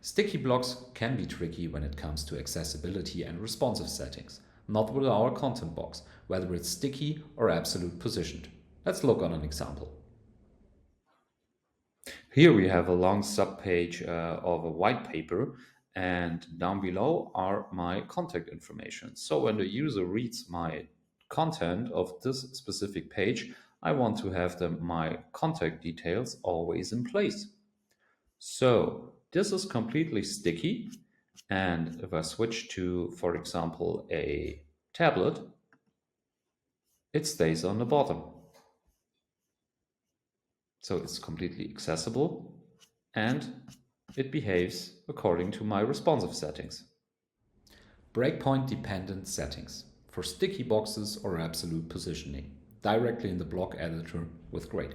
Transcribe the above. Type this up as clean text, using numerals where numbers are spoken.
Sticky blocks can be tricky when it comes to accessibility and responsive settings, not with our content box, whether it's sticky or absolute positioned. Let's look on an example. Here we have a long subpage of a white paper, and down below are my contact information. So when the user reads my content of this specific page, I want to have my contact details always in place. So this is completely sticky. And if I switch to, for example, a tablet, it stays on the bottom. So it's completely accessible and it behaves according to my responsive settings. Breakpoint-dependent settings for sticky boxes or absolute positioning directly in the block editor with Greyd.